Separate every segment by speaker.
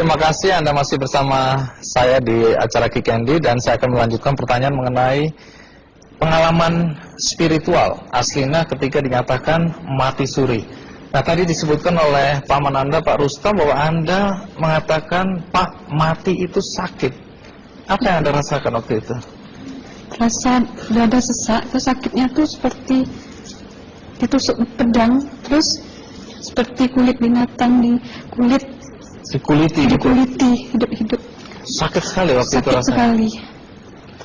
Speaker 1: Terima kasih Anda masih bersama saya di acara Kikendi, dan saya akan melanjutkan pertanyaan mengenai pengalaman spiritual aslinya ketika dinyatakan mati suri. Nah, tadi disebutkan oleh paman Anda, Pak Rustam, bahwa Anda mengatakan, Pak, mati itu sakit. Apa yang Anda rasakan waktu itu?
Speaker 2: Rasa dada sesak, terus sakitnya tuh seperti ditusuk pedang, terus seperti kulit binatang dikuliti hidup-hidup.
Speaker 1: Sakit sekali waktu itu rasanya.
Speaker 2: Sakit sekali.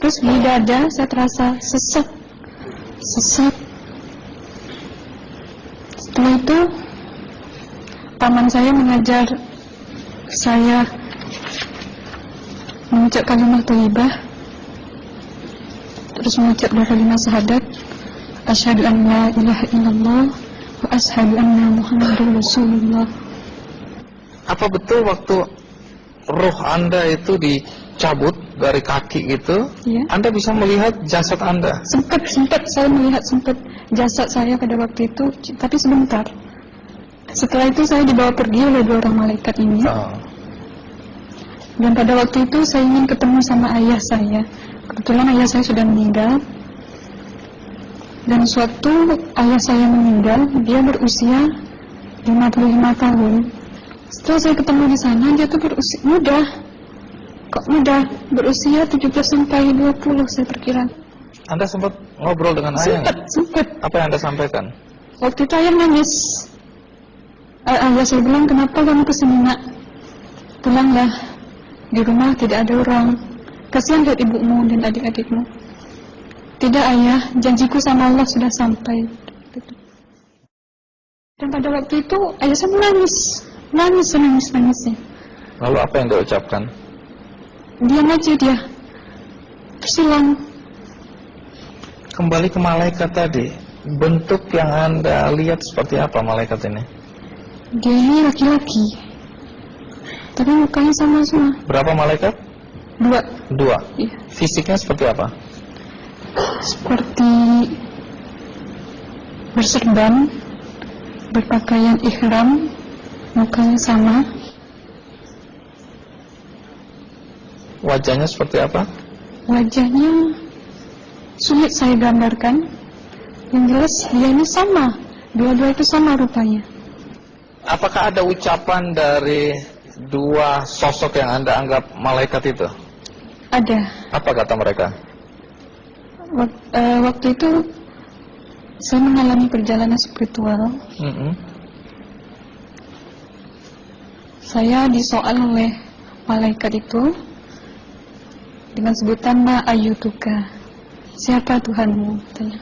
Speaker 2: Terus di dada saya terasa sesak. Setelah itu paman saya mengajar saya mengucap kalimat thayyibah, terus mengucap dua kalimat syahadat, asyhadu an la ilaha illallah wa asyhadu anna muhammadar rasulullah.
Speaker 1: Apa betul waktu roh Anda itu dicabut dari kaki itu,
Speaker 2: ya,
Speaker 1: Anda bisa melihat jasad Anda?
Speaker 2: Sempat saya melihat jasad saya pada waktu itu, tapi sebentar. Setelah itu saya dibawa pergi oleh dua orang malaikat ini. Dan pada waktu itu saya ingin ketemu sama ayah saya. Kebetulan ayah saya sudah meninggal. Dan suatu ayah saya meninggal, dia berusia 55 tahun. Setelah saya ketemu di sana, dia tuh berusia muda. Kok muda? Berusia 17 sampai 20 saya perkira.
Speaker 1: Anda sempat ngobrol dengan ayah?
Speaker 2: Sempat.
Speaker 1: Apa yang Anda sampaikan?
Speaker 2: Waktu itu ayah nangis. Ayah saya bilang, kenapa kamu kesini nak? Pulanglah. Di rumah tidak ada orang. Kasihan lihat ibumu dan adik-adikmu. Tidak ayah, janjiku sama Allah sudah sampai. Dan pada waktu itu ayah saya menangis.
Speaker 1: Lalu apa yang dia ucapkan?
Speaker 2: Diam aja dia. Terus hilang.
Speaker 1: Kembali ke malaikat tadi, bentuk yang Anda lihat seperti apa malaikat ini?
Speaker 2: Dia ini laki-laki, tapi mukanya sama semua.
Speaker 1: Berapa malaikat? Dua.
Speaker 2: Iya.
Speaker 1: Fisiknya seperti apa?
Speaker 2: Seperti berserban, berpakaian ihram, mukanya sama.
Speaker 1: Wajahnya seperti apa?
Speaker 2: Wajahnya sulit saya gambarkan. Yang jelas dia ini sama, dua-dua itu sama rupanya.
Speaker 1: Apakah ada ucapan dari dua sosok yang Anda anggap malaikat itu?
Speaker 2: Ada.
Speaker 1: Apa kata mereka?
Speaker 2: Waktu itu saya mengalami perjalanan spiritual. Saya disoal oleh malaikat itu dengan sebutan ma ayyutuka, siapa Tuhanmu? Tanya.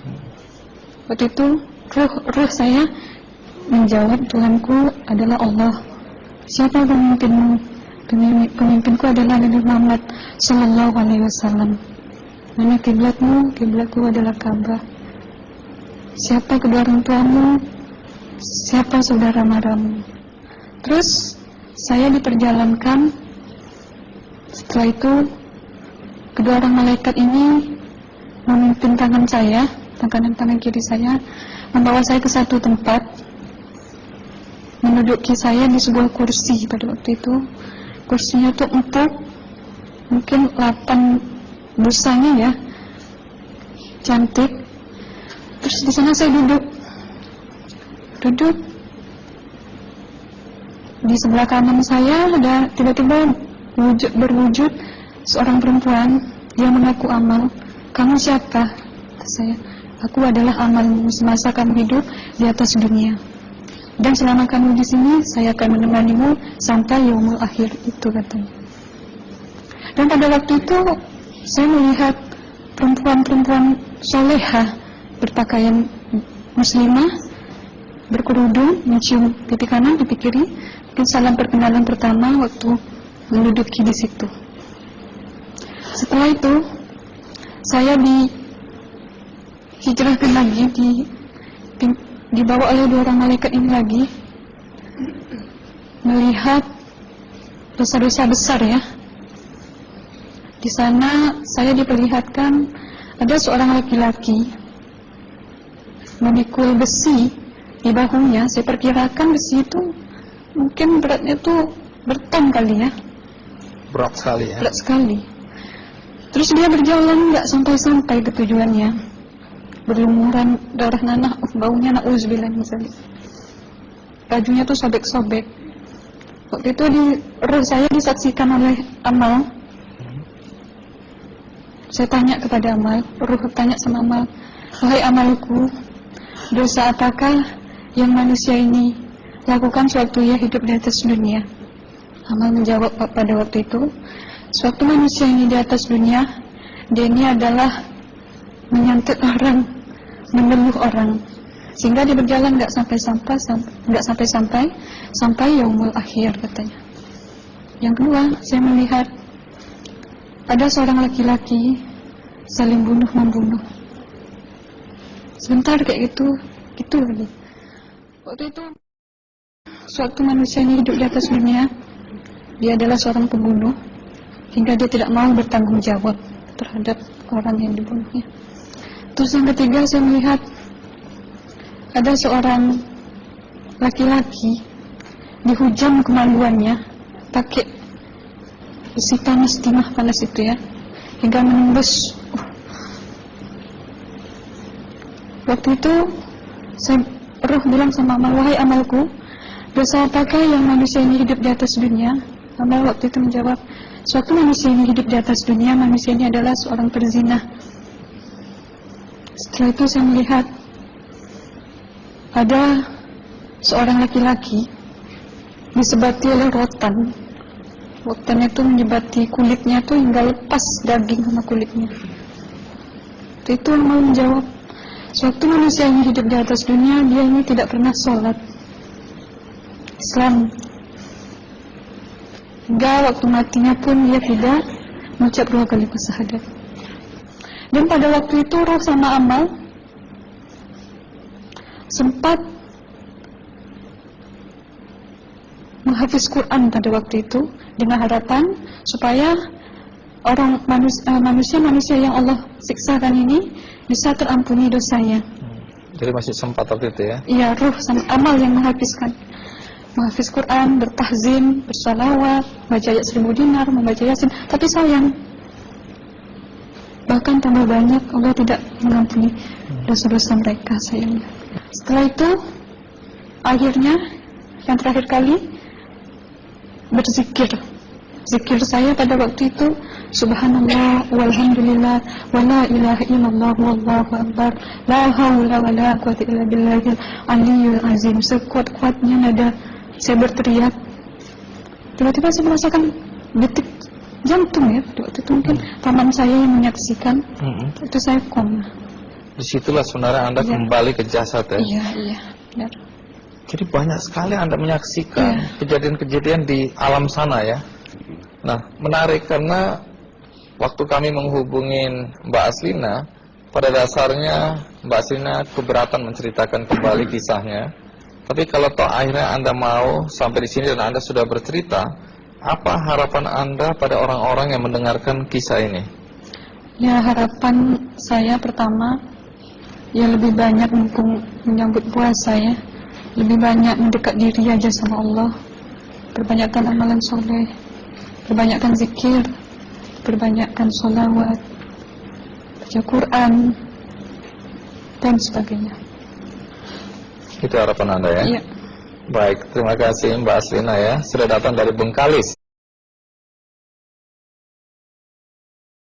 Speaker 2: Waktu itu roh saya menjawab, Tuhanku adalah Allah. Siapa pemimpinmu? Pemimpinku adalah Nabi Muhammad Sallallahu Alaihi Wasallam. Mana kiblatmu? Kiblatku adalah Ka'bah. Siapa kedua orang tuamu? Siapa saudara maramu? Terus saya diperjalankan. Setelah itu kedua orang malaikat ini memimpin tangan saya, tangan kiri saya, membawa saya ke satu tempat, menduduki saya di sebuah kursi. Pada waktu itu kursinya tuh empuk, mungkin 8 busanya ya, cantik. Terus di sana saya duduk. Di sebelah kanan saya ada tiba-tiba berwujud seorang perempuan yang mengaku amal. Kamu siapa? Kata saya. Aku adalah amalmu semasa kamu hidup di atas dunia. Dan selama kamu di sini, saya akan menemanimu sampai yaumul akhir, itu katanya. Dan pada waktu itu saya melihat perempuan-perempuan solehah berpakaian muslimah, berkerudung, mencium pipi kanan, pipi kiri. Mungkin salam perkenalan pertama waktu menduduki di situ. Setelah itu saya dihijrahkan lagi, dibawa oleh dua orang malaikat ini lagi, melihat dosa-dosa besar ya. Di sana saya diperlihatkan ada seorang laki-laki memikul besi di bahunya. Saya perkirakan besi itu mungkin beratnya tuh berton kali ya,
Speaker 1: Berat sekali ya.
Speaker 2: berat sekali. Terus dia berjalan nggak sampai-sampai ke tujuannya, berlumuran darah nanah, baunya na'udzubillah misalnya. Bajunya tuh sobek-sobek. Waktu itu roh saya disaksikan oleh Amal. Saya tanya kepada Amal, roh tanya sama Amal, wahai Amalku, dosa apakah yang manusia ini lakukan sewaktu ia hidup di atas dunia? Amal menjawab pada waktu itu, sewaktu manusia ini di atas dunia, dia ini adalah menyantet orang, meneluh orang, sehingga dia berjalan nggak sampai sampai yaumul akhir katanya. Yang kedua, saya melihat ada seorang laki-laki saling bunuh-membunuh. Sebentar kayak gitu lagi. Waktu itu, suatu manusia ini hidup di atas dunia, dia adalah seorang pembunuh, hingga dia tidak mau bertanggung jawab terhadap orang yang dibunuhnya. Terus yang ketiga, saya melihat ada seorang laki-laki dihujam kemaluannya pakai besi panas, timah panas itu ya, hingga menembus. Waktu itu roh bilang sama Amal, wahai Amalku, dosa apakah yang manusia ini hidup di atas dunia? Amal waktu itu menjawab, suatu manusia ini hidup di atas dunia, manusia ini adalah seorang perzina. Setelah itu saya melihat ada seorang laki-laki disebati oleh rotan. Rotan itu menyebati kulitnya tuh hingga lepas daging sama kulitnya. Itu yang mau menjawab, suatu manusia yang hidup di atas dunia, dia ini tidak pernah sholat Islam, hingga waktu matinya pun dia tidak mengucap 2 kalimat syahadat. Dan pada waktu itu roh sama Amal sempat menghafiz Quran pada waktu itu dengan harapan supaya orang manusia yang Allah siksakan ini bisa terampuni dosanya.
Speaker 1: Jadi masih sempat waktu itu ya?
Speaker 2: Iya, roh sama Amal yang menghafiz Quran, bertahzim, bersalawat, baca ayat 1000 dinar, membaca Yasin. Tapi sayang, bahkan tambah banyak, Allah tidak mengampuni dosa-dosa mereka, sayangnya. Setelah itu, akhirnya yang terakhir kali berzikir. Zikir saya pada waktu itu, subhanallah, walhamdulillah, wa la ilaha illallah, wallahu akbar, la hawla wa la quwwata illa billahil aliyyil azim. Sekuat-kuatnya nada saya berteriak. Tiba-tiba saya merasakan detik jantung ya. Waktu itu mungkin paman saya yang menyaksikan. Itu saya koma.
Speaker 1: Disitulah sebenarnya Anda kembali ke jasad ya?
Speaker 2: Iya, benar.
Speaker 1: Jadi banyak sekali Anda menyaksikan kejadian-kejadian di alam sana ya. Nah, menarik karena waktu kami menghubungin Mbak Aslina, pada dasarnya Mbak Aslina keberatan menceritakan kembali kisahnya. Tapi kalau toh akhirnya Anda mau sampai di sini dan Anda sudah bercerita, apa harapan Anda pada orang-orang yang mendengarkan kisah ini?
Speaker 2: Ya, harapan saya pertama, ya lebih banyak mumpung menyambut puasa ya, lebih banyak mendekat diri aja sama Allah, perbanyakkan amalan soleh, perbanyakkan zikir, perbanyakkan sholawat, baca Quran, dan sebagainya.
Speaker 1: Itu harapan Anda ya?
Speaker 2: Iya.
Speaker 1: Baik, terima kasih Mbak Aslina ya, sudah datang dari Bengkalis.